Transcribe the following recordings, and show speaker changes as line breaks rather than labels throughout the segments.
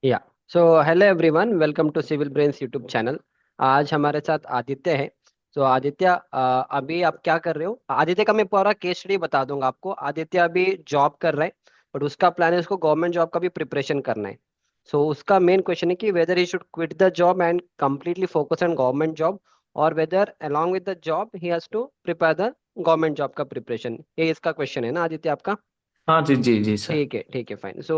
या so hello everyone, welcome to civil brains YouTube channel. आज हमारे साथ आदित्य है। तो आदित्य, अभी आप क्या कर रहे हो? आदित्य का मैं पूरा केस स्टडी बता दूंगा आपको। आदित्य अभी जॉब कर रहा है, बट उसका प्लान है उसको गवर्नमेंट जॉब का भी प्रिपरेशन करना है। सो उसका मेन क्वेश्चन है कि whether he should quit the job and completely focus on government job, और whether along with the job he has to prepare the government job का प्रिपरेशन। ये इसका क्वेश्चन है ना आदित्य आपका?
हाँ जी जी जी सर।
ठीक है, fine. So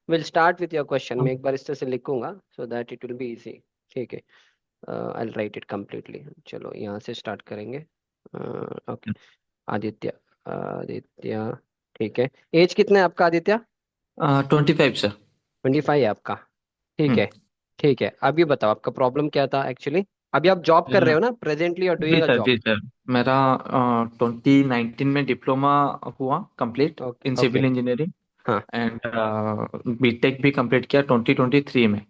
will start with your question. मैं
हम-
एक बार इस तरह से लिखूंगा so that it will be easy. ठीक है, आई राइट इट कंप्लीटली। चलो यहाँ से स्टार्ट करेंगे। ओके। आदित्य, आदित्य, ठीक है। एज कितना है आपका आदित्य?
25 सर।
25 है आपका? ठीक
हम्म।
है। ठीक है, अभी बताओ आपका प्रॉब्लम क्या था एक्चुअली। अभी आप जॉब कर रहे
मेरा
हो ना, प्रेजेंटली और
जी
डूइंग अ
सर
जॉब?
जी सर। मेरा 2019 में डिप्लोमा हुआ complete
okay
in
okay.
Civil engineering.
हाँ
एंड बीटेक भी कंप्लीट किया 2023 में।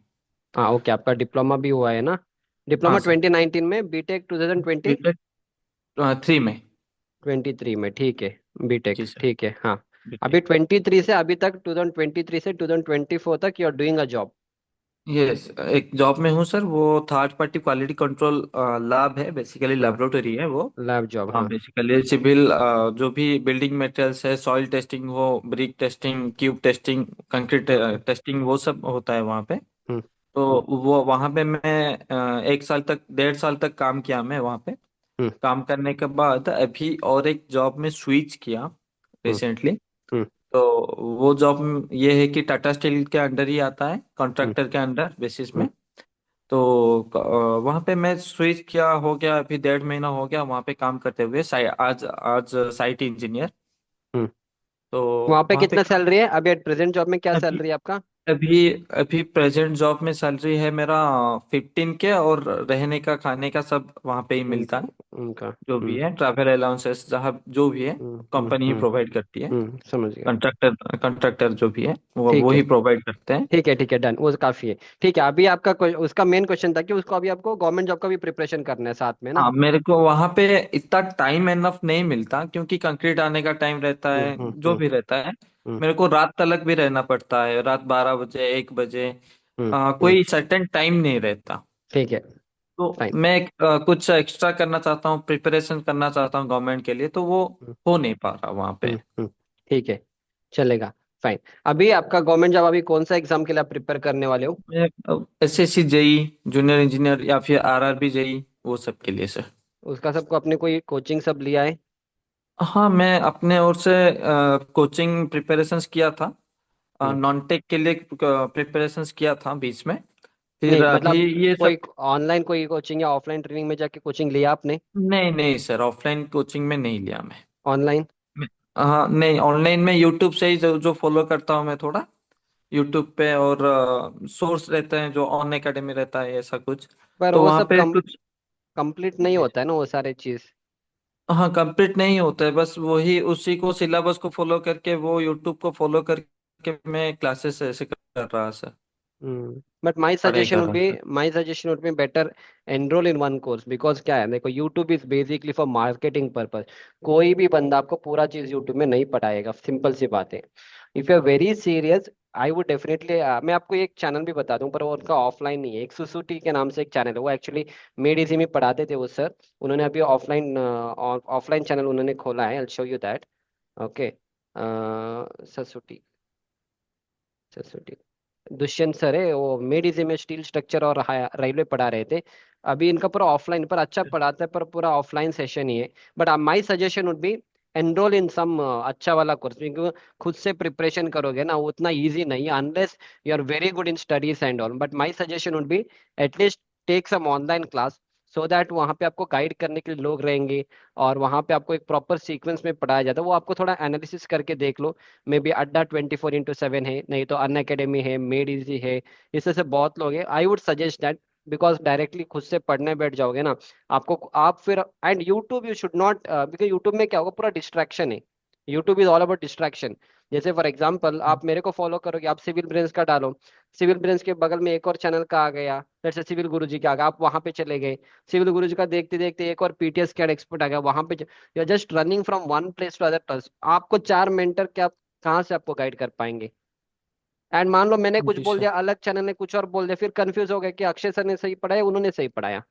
हाँ, ओके, आपका डिप्लोमा भी हुआ है ना?
हाँ
डिप्लोमा
सर।
2019 में, बीटेक 2020?
बीटेक 3 में।
23 में, ठीक है। बीटेक,
जी सर।
ठीक है, हाँ।
बीटेक।
अभी 23 से अभी तक, 2023 से 2024 तक you are doing a job?
Yes, एक जॉब में हूँ सर। वो third party quality control lab है, बेसिकली
हाँ,
लेबोरेटरी है वो।
लैब जॉब,
हाँ,
हाँ।
बेसिकली सिविल जो भी बिल्डिंग मटेरियल्स है, सॉइल टेस्टिंग हो, brick testing, cube testing, concrete
okay.
Testing, वो सब होता है वहाँ पे।
हम्म
तो वो वहाँ पे मैं 1 साल तक, 1.5 साल तक काम किया मैं वहाँ पे।
हम्म
काम करने के बाद अभी और एक जॉब में स्विच किया
हम्म
रिसेंटली।
हम्म
तो वो जॉब ये है कि टाटा स्टील के अंडर ही आता है,
हम्म
कॉन्ट्रैक्टर के अंडर बेसिस
हम्म
में। तो वहाँ पे मैं स्विच किया, हो गया अभी 1.5 महीना हो गया वहाँ पे काम करते हुए। आज आज साइट इंजीनियर।
हम्म।
तो
वहाँ पे
वहाँ पे
कितना सैलरी है अभी? एट प्रेजेंट जॉब में क्या
अभी
सैलरी है आपका?
अभी अभी प्रेजेंट जॉब में सैलरी है मेरा 15 के, और रहने का खाने का सब वहाँ पे ही मिलता है।
उनका।
जो भी
हम्म
है ट्रैवल अलाउंसेस, जहाँ जो भी है कंपनी ही
हम्म।
प्रोवाइड करती है।
समझ गया।
कंट्रैक्टर कंट्रैक्टर जो भी है वो
ठीक
ही
है
प्रोवाइड करते हैं।
ठीक है, डन, वो काफी है। ठीक है, अभी आपका उसका मेन क्वेश्चन था कि उसको अभी आपको गवर्नमेंट जॉब का भी प्रिपरेशन करना है साथ में ना?
हाँ, मेरे को वहाँ पे इतना टाइम एनफ नहीं मिलता, क्योंकि कंक्रीट आने का टाइम रहता है, जो
हम्म
भी रहता है।
हम्म
मेरे को रात तलक भी रहना पड़ता है, रात 12 बजे, 1 बजे।
हम्म हम्म।
कोई सर्टेन टाइम नहीं रहता।
ठीक है,
तो
फाइन।
मैं कुछ एक्स्ट्रा करना चाहता हूँ, प्रिपरेशन करना चाहता हूँ गवर्नमेंट के लिए, तो वो हो नहीं पा रहा वहाँ पे।
ठीक है, चलेगा, फाइन। अभी आपका गवर्नमेंट जॉब, अभी कौन सा एग्जाम के लिए आप प्रिपेयर करने वाले हो?
मैं एसएससी जेई, जूनियर इंजीनियर, या फिर आरआरबी जेई, वो सब के लिए सर।
उसका सबको अपने कोई कोचिंग सब लिया है?
हाँ, मैं अपने ओर से कोचिंग प्रिपरेशंस किया था।
हम्म,
नॉन टेक के लिए प्रिपरेशंस किया था बीच में। फिर
नहीं
अभी
मतलब
ये सब।
कोई ऑनलाइन कोई कोचिंग या ऑफलाइन ट्रेनिंग में जाके कोचिंग लिया आपने?
नहीं नहीं सर, ऑफलाइन कोचिंग में नहीं लिया मैं।
ऑनलाइन?
हाँ नहीं, ऑनलाइन में यूट्यूब से ही जो जो फॉलो करता हूँ मैं थोड़ा, यूट्यूब पे। और सोर्स रहते हैं जो ऑन एकेडमी रहता है, ऐसा कुछ।
पर
तो
वो
वहाँ
सब
पे कुछ।
कंप्लीट नहीं होता है ना वो सारे चीज?
हाँ, कंप्लीट नहीं होता है, बस वही उसी को सिलेबस को फॉलो करके, वो यूट्यूब को फॉलो करके मैं क्लासेस ऐसे कर रहा सर।
बट माई
पढ़ाई
सजेशन
कर
वुड
रहा
be,
sir.
My suggestion would be better enroll in one course. Because क्या है, देखो, YouTube is basically for marketing purpose. कोई भी बंदा आपको पूरा चीज यूट्यूब में नहीं पढ़ाएगा, सिंपल सी बात है। If you are very serious, I would definitely, मैं आपको एक चैनल भी बता दूं, पर वो उनका ऑफलाइन नहीं है। एक सुसुटी के नाम से एक चैनल है, वो एक्चुअली मेड इजी में पढ़ाते थे वो सर। उन्होंने अभी ऑफलाइन ऑफलाइन चैनल उन्होंने खोला है, I show you that. Okay. ससुटी, ससुटी, दुष्यंत सर है वो। मेड इजी में स्टील स्ट्रक्चर और रेलवे पढ़ा रहे थे। अभी इनका पूरा ऑफलाइन, पर अच्छा पढ़ाता है, पर पूरा ऑफलाइन सेशन ही है। But my suggestion would be enroll in some अच्छा वाला कोर्स, क्योंकि खुद से प्रिपरेशन करोगे ना, वो उतना इजी नहीं है unless you are very good in studies and all. But my suggestion would be at least take some online class, so that वहाँ पे आपको गाइड करने के लिए लोग रहेंगे, और वहाँ पे आपको एक प्रॉपर सीक्वेंस में पढ़ाया जाता है। वो आपको थोड़ा एनालिसिस करके देख लो। मे बी अड्डा 24/7 है, नहीं तो अन अकेडमी है, मेड इजी है, इससे से बहुत लोग हैं। आई would suggest that, because directly खुद से पढ़ने बैठ जाओगे ना, आपको आप फिर, and YouTube you should not, because YouTube में क्या होगा, पूरा डिस्ट्रैक्शन है। YouTube is all about distraction. जैसे फॉर एग्जाम्पल, आप मेरे को फॉलो करोगे, आप सिविल ब्रेन्स का डालो, सिविल ब्रेन्स के बगल में एक और चैनल का आ गया, जैसे सिविल गुरुजी का आ गया, आप वहां पे चले गए। सिविल गुरुजी का देखते देखते एक और पीटीएस कैड एक्सपर्ट आ गया, वहां पे you are just running from one place to other place. आपको चार मेंटर क्या, कहाँ से आपको गाइड कर पाएंगे? एंड मान लो मैंने कुछ
जी
बोल
सर।
दिया, अलग चैनल ने कुछ और बोल दिया, फिर कंफ्यूज हो गए कि अक्षय सर ने सही पढ़ाया, उन्होंने सही पढ़ाया।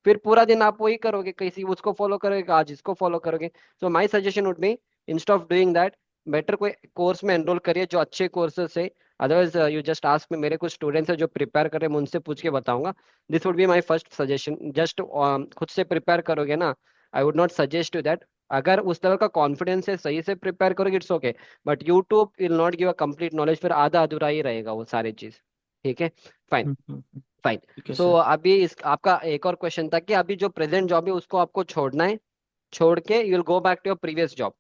फिर पूरा दिन आप वही करोगे, किसी उसको फॉलो करोगे, आज इसको फॉलो करोगे। So my suggestion would B, instead of doing that, better कोई कोर्स में एनरोल करिए जो अच्छे कोर्सेस है। अदरवाइज यू जस्ट आस्क में, मेरे कुछ स्टूडेंट्स हैं जो प्रिपेयर कर रहे हैं, मैं उनसे पूछ के बताऊंगा। This would be my first suggestion. Just खुद से प्रिपेयर करोगे ना, आई would not suggest you that. अगर उस लेवल का कॉन्फिडेंस है, सही से प्रिपेयर करोगे, it's okay. But YouTube will not give a complete knowledge, फिर आधा अधूरा ही रहेगा वो सारी चीज। ठीक है, फाइन। फाइन।
ठीक है
सो
सर।
अभी इस आपका एक और क्वेश्चन था कि अभी जो प्रेजेंट जॉब है उसको आपको छोड़ना है, छोड़ के you will go back to your previous job.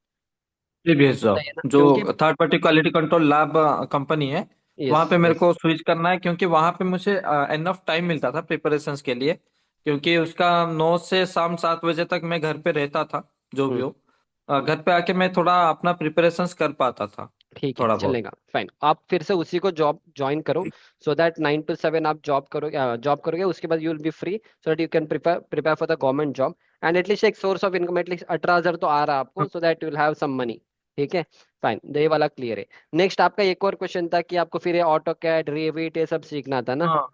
Previous job
सही है ना,
जो
क्योंकि
third party quality control lab company है,
यस
वहां पे मेरे
यस।
को स्विच करना है, क्योंकि वहां पे मुझे एनफ टाइम मिलता था प्रिपरेशंस के लिए। क्योंकि उसका 9 से शाम 7 बजे तक मैं घर पे रहता था, जो भी
हम्म।
हो। घर पे आके मैं थोड़ा अपना प्रिपरेशंस कर पाता था,
ठीक है,
थोड़ा बहुत।
चलेगा, फाइन। आप फिर से उसी को जॉब ज्वाइन करो, सो दैट 9 to 7 आप जॉब करोगे, उसके बाद you will be free, so that you can prepare prepare for the government job. And at least एक सोर्स ऑफ इनकम, एटलीस्ट 18,000 तो आ रहा है आपको, so that you will have some money. ठीक है, फाइन, ये वाला क्लियर है। नेक्स्ट आपका एक और क्वेश्चन था कि आपको फिर ये ऑटो कैड, रेविट, ये सब सीखना था ना।
हाँ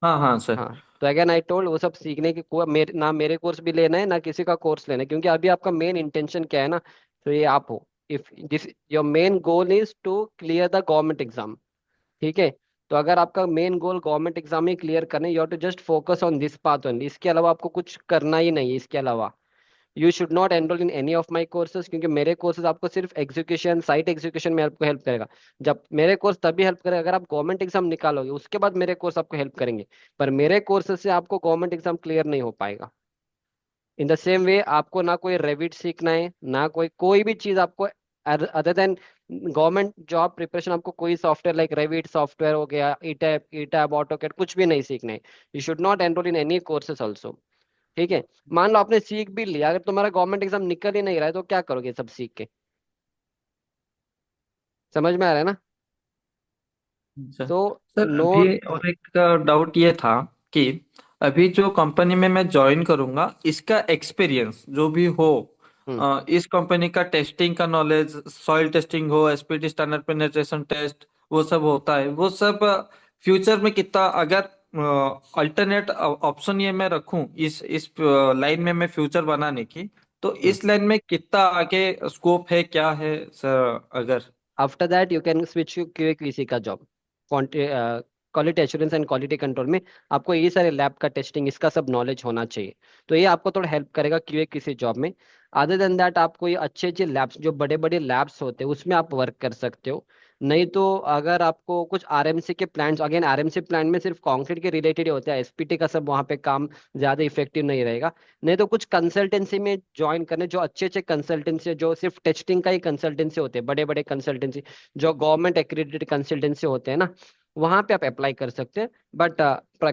हाँ हाँ सर।
हाँ, तो अगेन आई टोल्ड, वो सब सीखने की ना मेरे कोर्स भी लेना है, ना किसी का कोर्स लेना है, क्योंकि अभी आपका मेन इंटेंशन क्या है ना, तो ये आप हो, if this your main goal is to clear the government exam. ठीक है, तो अगर आपका मेन गोल गवर्नमेंट एग्जाम ही क्लियर करना है, you have to just focus on this path only, इसके अलावा आपको कुछ करना ही नहीं है इसके अलावा। You should not enrol in any of my courses, क्योंकि मेरे कोर्सेज आपको सिर्फ एग्जीक्यूशन, साइट एग्जीक्यूशन में आपको हेल्प करेगा। जब मेरे कोर्स तभी हेल्प करेगा अगर आप गवर्नमेंट एग्जाम निकालोगे, उसके बाद मेरे कोर्स आपको हेल्प करेंगे। पर मेरे कोर्सेज से आपको गवर्नमेंट एग्जाम क्लियर नहीं हो पाएगा। इन द सेम वे, आपको ना कोई रेविट सीखना है, ना कोई कोई भी चीज आपको other than government job preparation, आपको कोई सॉफ्टवेयर लाइक रेविट सॉफ्टवेयर हो गया, ईटैब ऑटोकैड, कुछ भी नहीं सीखना है। You should not enrol in any courses also. ठीक है, मान लो आपने सीख भी लिया, अगर तुम्हारा गवर्नमेंट एग्जाम निकल ही नहीं रहा है, तो क्या करोगे सब सीख के? समझ में आ रहा है ना?
अच्छा
तो
सर,
नो।
अभी और एक डाउट ये था कि अभी जो कंपनी में मैं ज्वाइन करूंगा, इसका एक्सपीरियंस जो भी हो,
हम्म।
इस कंपनी का टेस्टिंग का नॉलेज, सॉइल टेस्टिंग हो, एसपीटी स्टैंडर्ड पेनिट्रेशन टेस्ट, वो सब होता है, वो सब फ्यूचर में कितना, अगर अल्टरनेट ऑप्शन ये मैं रखूं इस लाइन में मैं फ्यूचर बनाने की, तो
हम्म।
इस लाइन में कितना आगे स्कोप है, क्या है सर, अगर।
After that you can switch to QA QC का job, quality assurance and quality control में। आपको ये सारे लैब का टेस्टिंग, इसका सब नॉलेज होना चाहिए, तो ये आपको थोड़ा हेल्प करेगा क्यूए किसी जॉब में। अदर देन दैट, आपको ये अच्छे अच्छे लैब्स, जो बड़े बड़े लैब्स होते हैं, उसमें आप वर्क कर सकते हो। नहीं तो अगर आपको कुछ आरएमसी के प्लांट्स, अगेन आरएमसी प्लांट में सिर्फ कंक्रीट के रिलेटेड ही होता है, एसपीटी का सब वहाँ पे काम ज्यादा इफेक्टिव नहीं रहेगा। नहीं तो कुछ कंसल्टेंसी में ज्वाइन करने, जो अच्छे अच्छे कंसल्टेंसी, जो सिर्फ टेस्टिंग का ही कंसल्टेंसी होते हैं, बड़े बड़े कंसल्टेंसी, जो गवर्नमेंट एक्रेडिटेड कंसल्टेंसी होते हैं ना, वहां पे आप अप्लाई कर सकते हैं। बट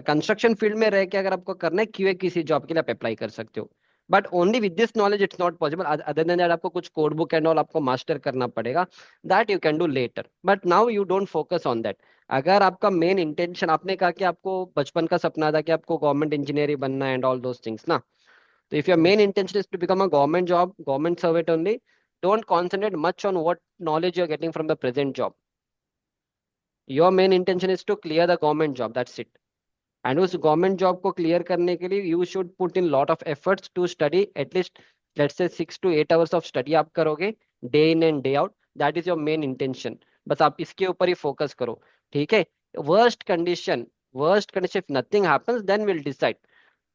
कंस्ट्रक्शन फील्ड में रह के अगर आपको करना है क्यूए किसी जॉब के लिए, आप अप्लाई कर सकते हो। But only with this knowledge it's not possible, other than that आपको कुछ कोड बुक एंड ऑल आपको मास्टर करना पड़ेगा। That you can do later, but now you don't focus on that. अगर आपका मेन इंटेंशन, आपने कहा कि आपको बचपन का सपना था कि आपको गवर्नमेंट इंजीनियर ही बनना है एंड ऑल दोस थिंग्स ना, so if your main intention is to become a government job, government servant only, don't concentrate much on what knowledge you're getting from the present job. Your main intention is to clear the government job. That's it. And उस government job को clear करने के लिए you should put in lot of efforts to study, at least let's say 6 to 8 hours of study आप करोगे, day in and day out. That is your main intention, बस आप इसके ऊपर ही फोकस करो। ठीक है, worst condition, worst condition if nothing happens then will decide.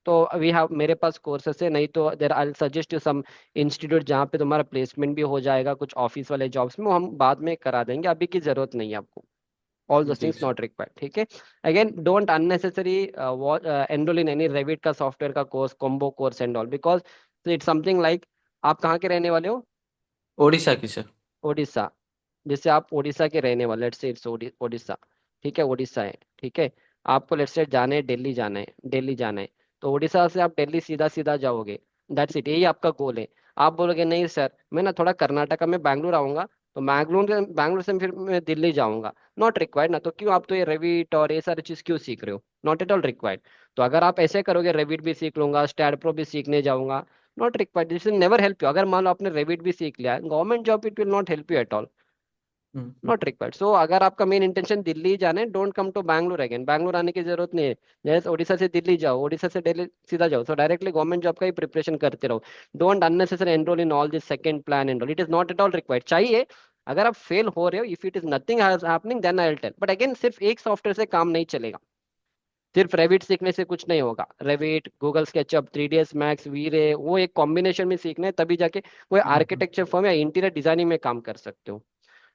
तो अभी हाँ, मेरे पास कोर्सेस है, नहीं तो देर आई सजेस्ट यू सम इंस्टीट्यूट जहाँ पे तुम्हारा प्लेसमेंट भी हो जाएगा, कुछ ऑफिस वाले जॉब्स में, वो हम बाद में करा देंगे, अभी की जरूरत नहीं है आपको। ऑल दोस
जी
थिंग्स नॉट रिक्वायर्ड। ठीक है, again don't unnecessary enrol in any Revit का सॉफ्टवेयर का course, combo course and all, because it's something like, आप कहाँ के रहने वाले हो?
ओडिशा की सर।
उड़ीसा। जैसे आप उड़ीसा के रहने वाले, लेट्स से इट्स उड़ीसा। ठीक है, उड़ीसा है, ठीक है। आपको लेट्स से जाना है दिल्ली, जाना है दिल्ली जाना है, तो उड़ीसा से आप दिल्ली सीधा सीधा जाओगे। दैट्स इट, यही आपका गोल है। आप बोलोगे नहीं सर, मैं ना थोड़ा कर्नाटका में बैंगलोर आऊंगा, तो बैंगलोर से फिर मैं दिल्ली जाऊंगा, नॉट रिक्वायर्ड ना। तो क्यों आप तो ये रेविट और ये सारी चीज क्यों सीख रहे हो? Not at all required. तो अगर आप ऐसे करोगे, रेविट भी सीख लूंगा, स्टैड प्रो भी सीखने जाऊंगा, not required, this will never help you. अगर मान लो आपने रेविट भी सीख लिया, government job it will not help you at all.
Hmm, hmm,
not required. So अगर आपका मेन इंटेंशन दिल्ली जाना है, don't come to Bangalore again, Bangalore आने की जरूरत नहीं है। जैसे ओडिशा से दिल्ली जाओ, ओडिशा से दिल्ली सीधा जाओ, सो डायरेक्टली गवर्नमेंट जॉब का ही प्रिपरेशन करते रहो। Don't unnecessary enrol in all this second plan enrol, it is not at all required. चाहिए अगर आप फेल हो रहे हो, if it is nothing happening then I will tell, but again सिर्फ एक सॉफ्टवेयर से काम नहीं चलेगा। सिर्फ रेविट सीखने से कुछ नहीं होगा। Revit, Google SketchUp, 3ds max, वीरे, वो एक कॉम्बिनेशन में सीखना है, तभी जाके कोई
हम्म,
आर्किटेक्चर फर्म या इंटीरियर डिजाइनिंग में काम कर सकते हो।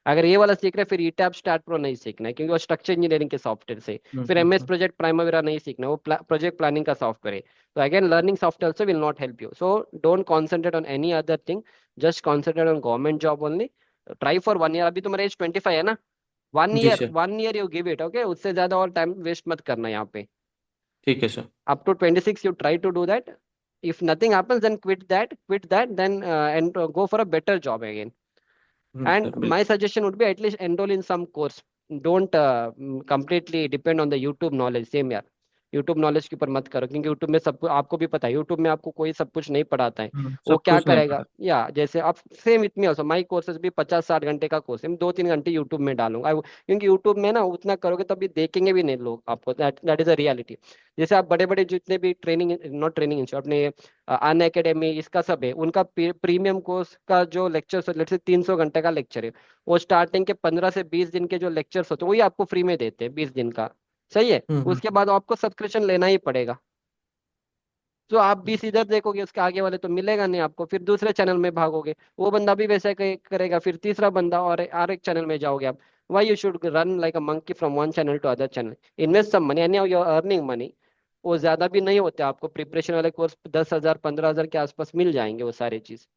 अगर ये वाला सीख रहे हैं, फिर ईटैप स्टार्ट प्रो नहीं सीखना है, क्योंकि वो स्ट्रक्चर इंजीनियरिंग के सॉफ्टवेयर से।
हम्म,
फिर एमएस प्रोजेक्ट प्राइमवेरा नहीं सीखना, वो प्रोजेक्ट प्लानिंग का सॉफ्टवेयर है। तो again learning software also will not help you, so don't concentrate on any other thing, just concentrate on government job only. Try for 1 year, अभी तुम्हारा एज 25 है ना, वन
जी
year
sir.
1 year you give it, okay, उससे ज्यादा और time waste मत करना यहाँ पे।
ठीक है sir.
up to 26 you try to do that. If nothing happens, then quit that, then and go for a better job again. And
sir
my
बिल्कुल।
suggestion would be at least enroll in some course. Don't completely depend on the YouTube knowledge, same यार। YouTube knowledge के ऊपर मत करो, क्योंकि YouTube में सब आपको भी पता है, YouTube में आपको कोई सब कुछ नहीं पढ़ाता है। वो
सब
क्या
कुछ नहीं
करेगा,
पड़ा।
या जैसे आप same it me also, my courses भी 50-60 घंटे का कोर्स है, मैं 2-3 घंटे YouTube में डालूंगा क्योंकि YouTube में ना उतना करोगे तभी देखेंगे भी नहीं लोग आपको, दैट इज अ रियलिटी। जैसे आप बड़े बड़े जितने भी ट्रेनिंग, नॉट ट्रेनिंग इंस्टीट्यूट, अपने अन अकेडमी इसका सब है, उनका प्रीमियम कोर्स का जो लेक्चर, लेट्स से 300 घंटे का लेक्चर है, वो स्टार्टिंग के 15 से 20 दिन के जो लेक्चर्स होते हैं वही आपको फ्री में देते हैं, 20 दिन का। सही है।
हम्म,
उसके बाद आपको सब्सक्रिप्शन लेना ही पड़ेगा। तो आप 20 इधर देखोगे, उसके आगे वाले तो मिलेगा नहीं आपको, फिर दूसरे चैनल में भागोगे, वो बंदा भी वैसे करेगा, फिर तीसरा बंदा, और एक चैनल में जाओगे आप। Why you should run like a monkey from one channel to other channel, invest some money any you are earning money. वो ज्यादा भी नहीं होते, आपको प्रिपरेशन वाले कोर्स 10,000 15,000 के आसपास मिल जाएंगे वो सारे चीज।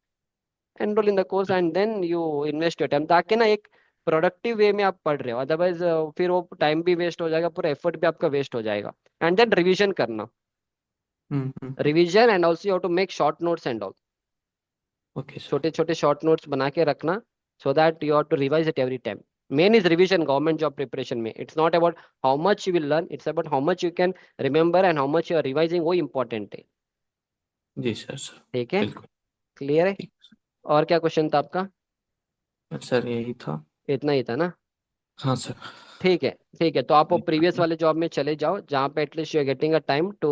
Enrol in the course and then you invest your time, ताकि ना एक प्रोडक्टिव वे में आप पढ़ रहे हो, अदरवाइज फिर वो टाइम भी वेस्ट हो जाएगा, पूरा एफर्ट भी आपका वेस्ट हो जाएगा। एंड देन रिवीजन करना,
hmm,
revision and also you have to make short notes and all.
Okay sir.
छोटे छोटे शॉर्ट नोट्स बना के रखना, so that you have to revise it every time. Main is revision government job preparation में, it's not about how much you will learn, it's about how much you can remember and how much you are revising, वो important है।
जी sir sir.
ठीक है,
बिल्कुल।
Clear है।
ठीक।
और क्या क्वेश्चन था आपका?
सर यही था।
इतना ही था ना?
हाँ सर।
ठीक है, ठीक है, तो आप वो प्रीवियस वाले जॉब में चले जाओ, जहाँ पे at least you are getting a time to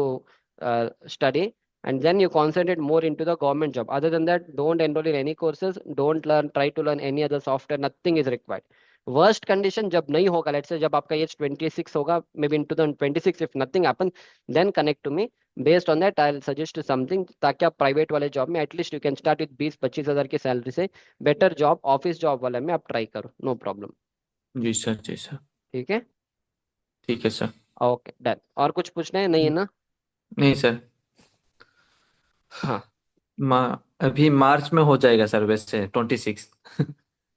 study, and then you concentrate more into the government job. Other than that, don't enroll in any courses, don't learn, try to learn any other software, nothing is required. Worst condition जब नहीं होगा, let's say जब आपका age 26 होगा, may be in 2026, if nothing happen, then connect to me, based on that I will suggest something, ताकि आप private वाले job में at least you can start with 20-25 हज़ार की सैलरी से, बेटर जॉब ऑफिस जॉब वाले में आप ट्राई करो, नो प्रॉब्लम।
जी सर। जी सर।
ठीक है,
ठीक है सर।
Okay done. और कुछ पूछना है, नहीं है ना?
नहीं सर।
हाँ,
मा अभी मार्च में हो जाएगा सर, वैसे 26।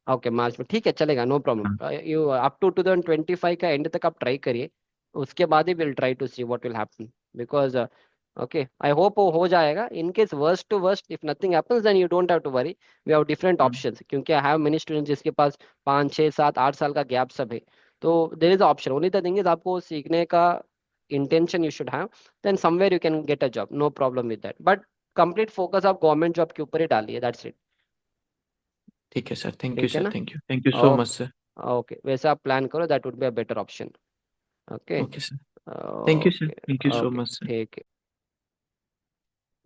ओके, मार्च में ठीक है, चलेगा, no problem. You up to 2025 का एंड तक आप ट्राई करिए, उसके बाद ही will try to see what will happen, because okay, I hope वो हो जाएगा। In case worst to worst, if nothing happens, then you don't have to worry, we have different options, क्योंकि आई हैव मेनी स्टूडेंट्स जिसके पास 5 6 7 8 साल का gap सब है। तो there is option, only the thing is आपको सीखने का intention you should have, then somewhere you can get a job, no problem with that, but complete focus आप गवर्नमेंट जॉब के ऊपर ही डालिए, दैट्स इट।
ठीक है सर। थैंक यू
ठीक है
सर।
ना?
Thank you so much sir.
Okay, वैसे आप प्लान करो, that would be a better option. Okay,
okay sir. Thank you sir.
Okay,
thank you so
okay,
much sir.
ठीक है।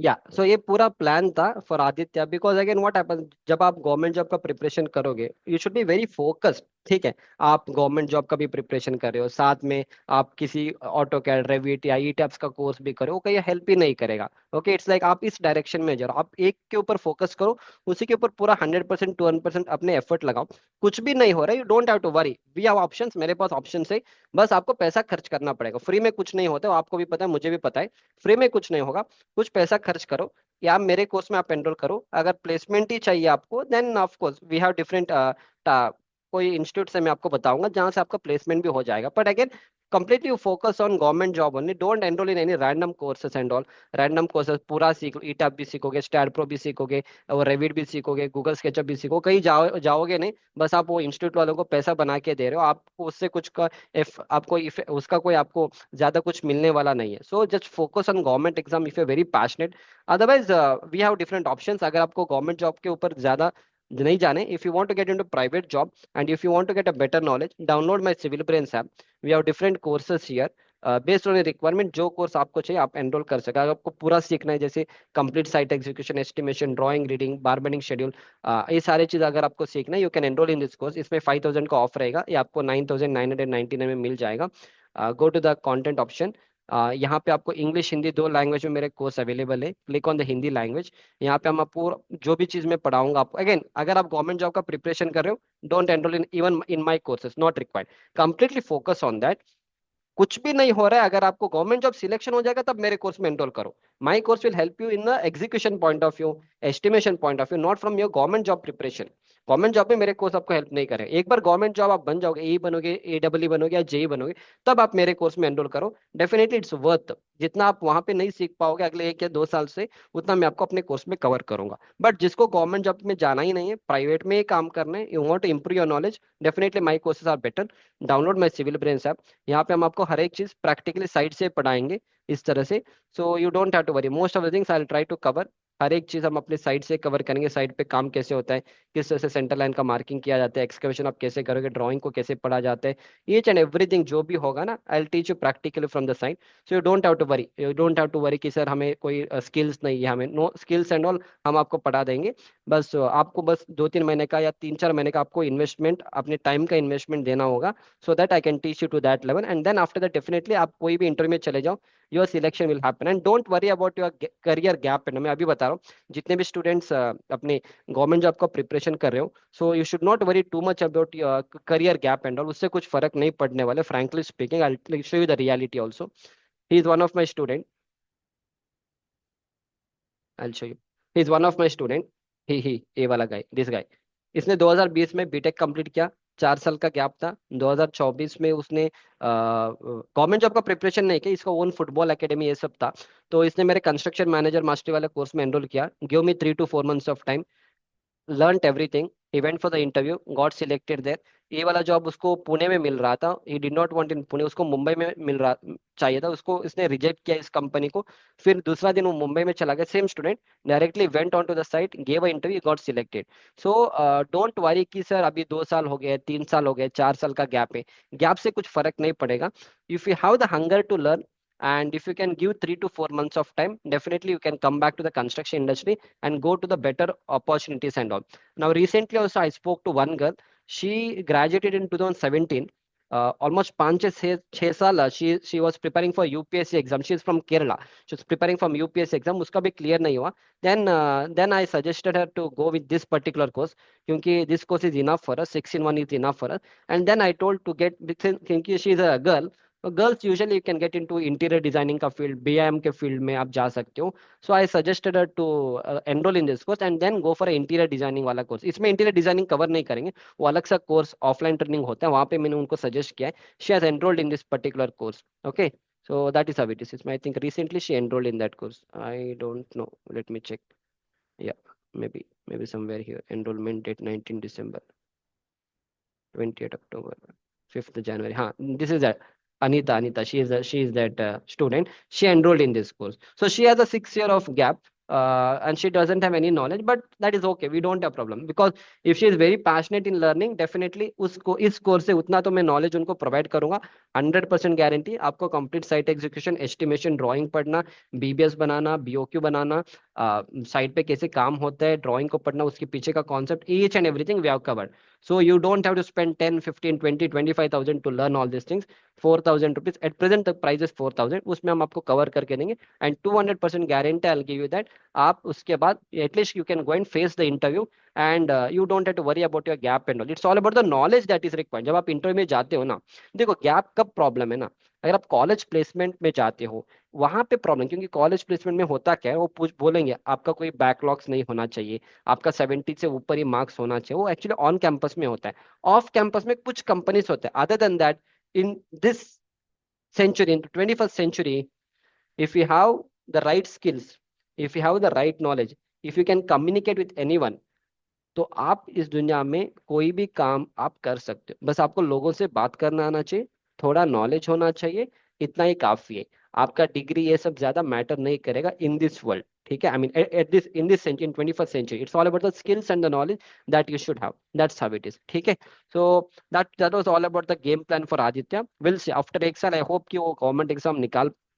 या सो ये पूरा प्लान था for Aditya, because again what happen, जब आप गवर्नमेंट जॉब का प्रिपरेशन करोगे, you should be very focused. ठीक है, आप गवर्नमेंट जॉब का भी प्रिपरेशन कर रहे हो, साथ में आप किसी ऑटो कैड, रेविट या ई टैप्स का कोर्स भी करो, वो कहीं हेल्प ही नहीं करेगा। ओके, इट्स लाइक आप इस डायरेक्शन में जाओ, आप एक के ऊपर फोकस करो, उसी के ऊपर पूरा 100% 200% अपने एफर्ट लगाओ। कुछ भी नहीं हो रहा है, you don't have to worry, we have options, मेरे पास ऑप्शन है। बस आपको पैसा खर्च करना पड़ेगा, फ्री में कुछ नहीं होता, वो आपको भी पता है, मुझे भी पता है, फ्री में कुछ नहीं होगा। कुछ पैसा खर्च करो, या मेरे कोर्स में आप एनरोल करो, अगर प्लेसमेंट ही चाहिए आपको, then of course we have different, कोई इंस्टीट्यूट से मैं आपको बताऊंगा जहां से आपका प्लेसमेंट भी हो जाएगा, but again completely focus on government job only, don't enrol in any random courses and all. Random courses पूरा सीख, ईटैप भी सीखोगे, स्टैड प्रो भी सीखोगे, और रेविट भी सीखोगे, गूगल स्केचअप भी सीखो, कहीं जाओगे नहीं। बस आप वो इंस्टीट्यूट वालों को पैसा बना के दे रहे हो, आपको उससे कुछ का इफ आपको इफ उसका कोई आपको ज्यादा कुछ मिलने वाला नहीं है। So just focus on government exam if you very passionate, otherwise we have different options. अगर आपको गवर्नमेंट जॉब के ऊपर ज्यादा नहीं जाने, if you want to get into private job and if you want to get a better knowledge, download my Civil Brains app. We have different courses here, based on requirement. जो course आपको चाहिए आप enrol कर सके। अगर आपको पूरा सीखना है, जैसे complete site execution, estimation, drawing, reading, bar bending schedule, ये सारे चीज अगर आपको सीखना है, you can enroll in this course. इसमें 5,000 का ऑफ रहेगा, ये आपको 9,999 में मिल जाएगा। Go to the content option. यहाँ पे आपको इंग्लिश हिंदी दो लैंग्वेज में मेरे कोर्स अवेलेबल है। Click on the Hindi language. यहाँ पे हम आपको जो भी चीज मैं पढ़ाऊंगा आपको, अगेन अगर आप गवर्नमेंट जॉब का प्रिपरेशन कर रहे हो, don't enrol in even in my courses, not required. Completely focus on that. कुछ भी नहीं हो रहा है, अगर आपको गवर्नमेंट जॉब सिलेक्शन हो जाएगा तब मेरे कोर्स में एनरोल करो। My course will help you in the execution point of view, estimation point of view, not from your government job preparation. Government job में मेरे कोर्स आपको हेल्प नहीं करें। एक बार गवर्नमेंट जॉब आप बन जाओगे, ए बनोगे, AEE बनोगे या जेई बनोगे, तब आप मेरे कोर्स में एनरोल करो। Definitely it's worth. जितना आप वहां पे नहीं सीख पाओगे अगले 1 या 2 साल से, उतना मैं आपको अपने कोर्स में कवर करूंगा। बट जिसको गवर्नमेंट जॉब में जाना ही नहीं है, प्राइवेट में ही काम करना है, you want to improve your knowledge, definitely my courses are better. Download my Civil Brains app. यहाँ पे हम आपको हर एक चीज प्रैक्टिकली साइड से पढ़ाएंगे, इस तरह से। So you don't have to worry, most of the things I will try to cover. हर एक चीज हम अपने साइड से कवर करेंगे। साइड पे काम कैसे होता है, किस तरह से सेंटर लाइन का मार्किंग किया जाता है, एक्सकवेशन आप कैसे करोगे, ड्राइंग को कैसे पढ़ा जाता है, ईच एंड एवरीथिंग जो भी होगा ना, I will teach you practically from the side. So you don't have to worry, you don't have to worry कि सर हमें कोई स्किल्स नहीं है, हमें नो स्किल्स एंड ऑल, हम आपको पढ़ा देंगे। बस आपको बस 2-3 महीने का या 3-4 महीने का आपको इन्वेस्टमेंट, अपने टाइम का इन्वेस्टमेंट देना होगा, so that I can teach you to that level. And then after that definitely आप कोई भी इंटरव्यू में चले जाओ, your selection will happen. And don't worry about your career gap. And मैं अभी बता रहा हूँ, जितने भी स्टूडेंट्स अपने गवर्नमेंट जॉब का प्रिपरेशन कर रहे हो, so you should not worry too much about career gap and all. उससे कुछ फर्क नहीं पड़ने वाले, frankly speaking. I show you the reality also. He is one of my student, I show you. He is one of my student. He ए वाला guy, this guy. इसने 2020 में बीटेक कंप्लीट किया। 4 साल का गैप था। 2024 में उसने गवर्नमेंट जॉब का प्रिपरेशन नहीं किया, इसका ओन फुटबॉल एकेडमी ये सब था। तो इसने मेरे कंस्ट्रक्शन मैनेजर मास्टरी वाले कोर्स में एनरोल किया। Give me 3 to 4 months of time, learnt everything. He went for the interview, got selected there. ये वाला जॉब उसको पुणे में मिल रहा था। he did not want in Pune, उसको मुंबई में मिल रहा चाहिए था उसको। इसने रिजेक्ट किया इस कंपनी को। फिर दूसरा दिन वो मुंबई में चला गया, same student, directly went on to the site, gave a interview, got selected. So don't worry कि सर अभी 2 साल हो गए, 3 साल हो गए, 4 साल का गैप है। गैप से कुछ फर्क नहीं पड़ेगा। If you have the hunger to learn, and if you can give 3 to 4 months of time, definitely you can come back to the construction industry and go to the better opportunities and all. Now recently also I spoke to one girl. She graduated in 2017, almost 5 से 6 साल she was preparing for UPSC exam. She is from Kerala. She was preparing from UPSC exam, उसका भी clear नहीं हुआ। Then I suggested her to go with this particular course, क्योंकि this course is enough for us, 6 in 1 is enough for us. And then I told to get, क्योंकि she is a girl, तो girls usually you can get into interior designing का field, BIM के field में आप जा सकते हो। So I suggested her to enroll in this course and then go for interior designing वाला कोर्स। इसमें इंटीरियर डिजाइनिंग कवर नहीं करेंगे, वो अलग सा कोर्स ऑफलाइन ट्रेनिंग होता है, वहां पे मैंने उनको सजेस्ट किया है। She has enrolled in this particular course. Okay, so that is how it is. I think recently she enrolled in that course. I don't know. Let me check. Yeah, maybe somewhere here. Enrollment date 19 December, 28 October, 5th January. Huh, this is that. Anita, she is that student. She enrolled in this course. So she has a 6 year of gap, and she doesn't have any knowledge, but that is okay. We don't have problem, because if she is very passionate in learning, definitely उसको इस course से उतना तो मैं knowledge उनको provide करूंगा। 100% guarantee आपको। Complete site execution, estimation, drawing पढ़ना, BBS बनाना, BOQ बनाना, साइट पे कैसे काम होता है, ड्राइंग को पढ़ना, उसके पीछे का concept, each and everything we have covered. So you don't have to spend 10, 15, 20, 25,000 to learn all these things. 4,000 rupees at present, the price is 4,000, उसमें हम आपको कवर करके देंगे। And 200% guarantee I give you that. आप उसके बाद at least you can go and face the interview, and you don't have to worry about your gap and all. It's all about the knowledge that is required. जब आप interview में जाते हो ना, देखो गैप कब प्रॉब्लम है ना, अगर आप कॉलेज प्लेसमेंट में जाते हो, वहां पे प्रॉब्लम। क्योंकि कॉलेज प्लेसमेंट में होता क्या है, वो पूछ बोलेंगे आपका कोई बैकलॉग्स नहीं होना चाहिए, आपका 70 से ऊपर ही मार्क्स होना चाहिए। वो एक्चुअली ऑन कैंपस में होता है। ऑफ कैंपस में कुछ कंपनीज होते हैं। Other than that, in this century, in the 21st century, if you have the right skills, if you have the right knowledge, if you can communicate with anyone, तो आप इस दुनिया में कोई भी काम आप कर सकते हो। बस आपको लोगों से बात करना आना चाहिए, थोड़ा नॉलेज होना चाहिए, इतना ही काफी है। आपका डिग्री ये सब ज्यादा मैटर नहीं करेगा इन दिस वर्ल्ड, ठीक है। I mean at this in this century, in 21st century, it's all about the skills and the knowledge that you should have, that's how it is, ठीक है। So that was all about the game plan for Aditya. Will see after एक साल, I hope कि वो government exam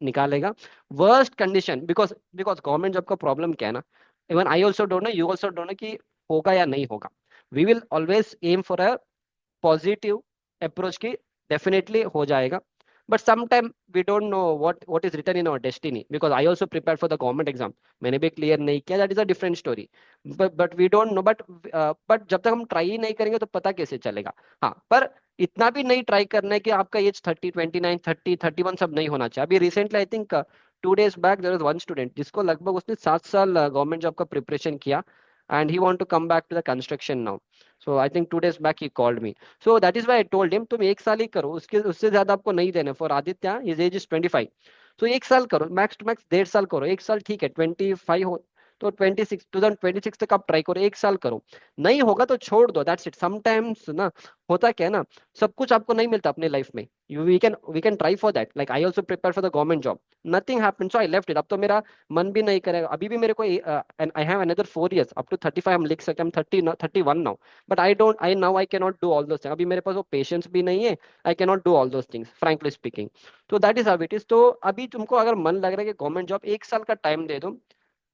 निकालेगा। Worst condition, because because government job का problem क्या है ना, even I also don't no, you also don't know कि होगा या नहीं होगा। We will always aim for a positive approach की, डेफिनेटली हो जाएगा। But sometime we don't know what is written in our destiny, because I also prepare for the government exam, मैंने भी क्लियर नहीं किया, that is a different story. But we don't know, but जब तक हम try ही नहीं करेंगे तो पता कैसे चलेगा। हाँ, पर इतना भी नहीं ट्राई करना है कि आपका एज 30, 29, 30, 31 सब नहीं होना चाहिए। अभी recently I think 2 days back there was one student जिसको लगभग उसने 7 साल गवर्नमेंट जॉब का प्रिपरेशन किया, and he want to come back to the construction now. So I think 2 days back he called me. So that is why I told him तुम एक साल ही करो, उसके उससे ज्यादा आपको नहीं देना। For Aditya his age is 25, so एक साल करो, मैक्स टू मैक्स 1.5 साल करो। एक साल ठीक है, 25 हो तो 2026 तक आप ट्राई करो, एक साल करो। नहीं होगा तो छोड़ दो, दैट्स इट। समटाइम्स ना, होता क्या है ना, सब कुछ आपको नहीं मिलता अपने लाइफ में। You we can try for that, like I also prepare for the government job, nothing happened, so I left it. अब तो मेरा मन भी नहीं करेगा, अभी भी मेरे को, and I have another 4 years up to 35, हम लिख सकते हैं, 31 now. But I can not do all those things, अभी मेरे पास वो पेशेंस भी नहीं है, I can not do all those things frankly speaking. तो that is how it is. तो अभी तुमको अगर मन लग रहा है कि गवर्नमेंट जॉब एक साल का टाइम दे दो,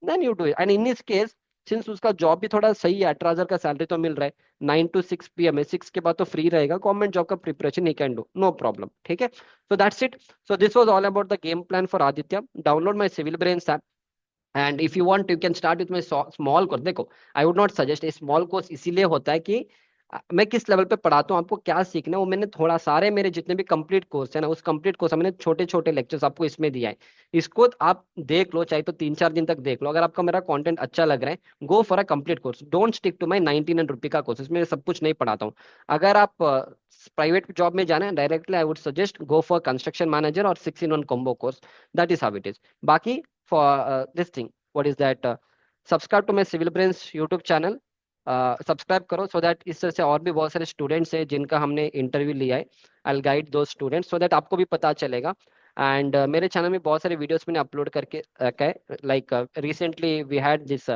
then you do it. And in this case, since उसका जॉब भी थोड़ा सही है, 18,000 का सैलरी तो मिल रहा है, 9 to 6 PM है, 6 के बाद तो फ्री रहेगा, गवर्नमेंट जॉब का preparation he can do, no problem, ठीक है। So that's it. So this was all about the game plan for Aditya. Download my Civil Brains app, and if you want you can start with my small course. देखो, I would not suggest small course, इसीलिए होता है कि मैं किस level पे पढ़ाता हूँ, आपको क्या सीखना है, वो मैंने थोड़ा, सारे मेरे जितने भी कंप्लीट कोर्स है ना, उस कंप्लीट कोर्स मैंने छोटे छोटे लेक्चर्स आपको इसमें दिया है। इसको आप देख लो, चाहे तो 3-4 दिन तक देख लो। अगर आपका मेरा कंटेंट अच्छा लग रहा है, go for a complete course, don't stick to my 99 rupee का कोर्स, इसमें सब कुछ नहीं पढ़ाता हूँ। अगर आप प्राइवेट जॉब में जाना है directly, I would suggest go for construction manager और 6-in-1 combo course, that is how it is. बाकी for this thing, what is that, subscribe to my Civil brains YouTube channel, subscribe करो, so that इस तरह से और भी बहुत सारे स्टूडेंट्स हैं जिनका हमने इंटरव्यू लिया है, आई विल गाइड दो स्टूडेंट्स, सो दैट आपको भी पता चलेगा। एंड मेरे चैनल में बहुत सारे वीडियोस मैंने अपलोड करके रखा है, like recently we had this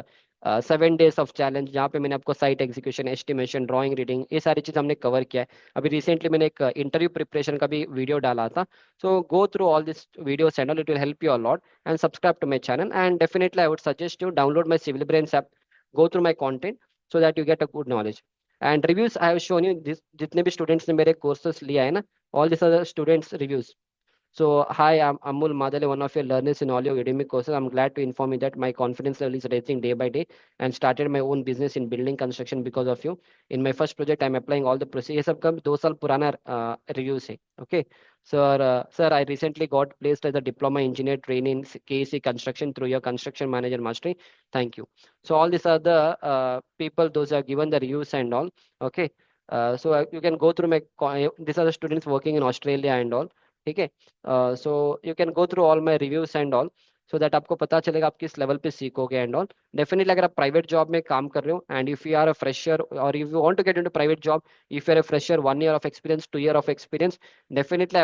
7 days of challenge, जहाँ पे मैंने आपको site execution, estimation, drawing, reading, ये सारी चीज़ हमने कवर किया है। अभी रिसेंटली मैंने एक इंटरव्यू प्रिपरेशन का भी वीडियो डाला था। So go through all this video channel, it will help you a lot, and subscribe to my channel. And definitely I would suggest you download my civil brains app, go through my content, so that you get a good knowledge and reviews I have shown you this, जितने भी students ने मेरे courses लिया है ना, all these other students reviews. So, hi, I'm Amul Madale, one of your learners in all your Udemy courses. I'm glad to inform you that my confidence level is rising day by day and started my own business in building construction because of you. In my first project, I'm applying all the procedures. ये सब कब 2 साल पुराना reviews है, okay? Sir, I recently got placed as a diploma engineer trainee in KEC construction through your construction manager mastery. Thank you. So all these are the people, those are given the reviews and all, okay? You can go through my, these are the students working in Australia and all, ठीक है। So you can go through all my reviews and all, so that आपको पता चलेगा आप किस level पे सीखोगे and all. Definitely अगर आप प्राइवेट जॉब में काम कर रहे हो, and if you are a fresher और if you want to get into private job, if you are a fresher, 1 year of experience, 2 year of experience, definitely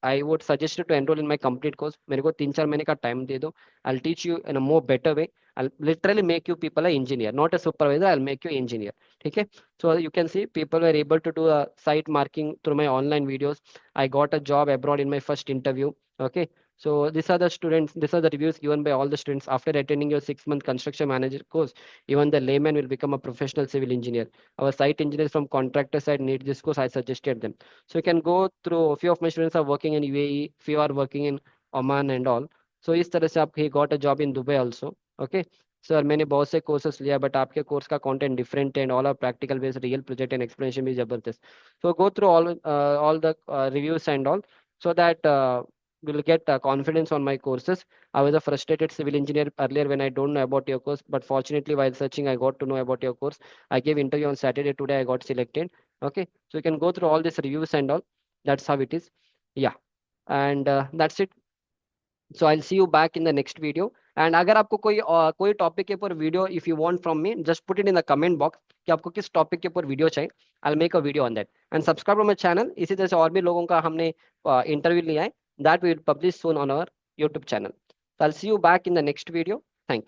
I would suggest to enroll in my complete course. मेरे को 3-4 महीने का time दे दो, I will teach you in a more better way, I literally make you people a engineer, not a supervisor, I will make you engineer, ठीक है। So you can see people were able to do a site marking through my online videos. I got a job abroad in my first interview. Okay. So these are the students, these are the reviews given by all the students after attending your 6-month construction manager course. Even the layman will become a professional civil engineer. Our site engineers from contractor side need this course. I suggested them. So you can go through. A few of my students are working in UAE, few are working in Oman and all. So इस तरह से आप, he got a job in Dubai also. Okay. Sir मैंने बहुत से courses लिया, but आपके course का कंटेंट डिफरेंट है, and all are practical based, real project and explanation भी जबरदस्त। So go through all the reviews and all, so that we'll get confidence on my courses. I was a frustrated civil engineer earlier when I don't know about your course, but fortunately while searching I got to know about your course. I gave interview on Saturday, today I got selected. Okay, so you can go through all these reviews and all, that's how it is. Yeah, and that's it. So I see you back in the next video. And अगर आपको कोई topic के ऊपर video, if you want from me, just put it in the comment box कि आपको किस topic के ऊपर वीडियो चाहिए, I will make a video on that. And subscribe to my channel, इसी तरह से और भी लोगों का हमने इंटरव्यू लिया है, that we will publish soon on our YouTube channel. So I'll see you back in the next video. Thank you.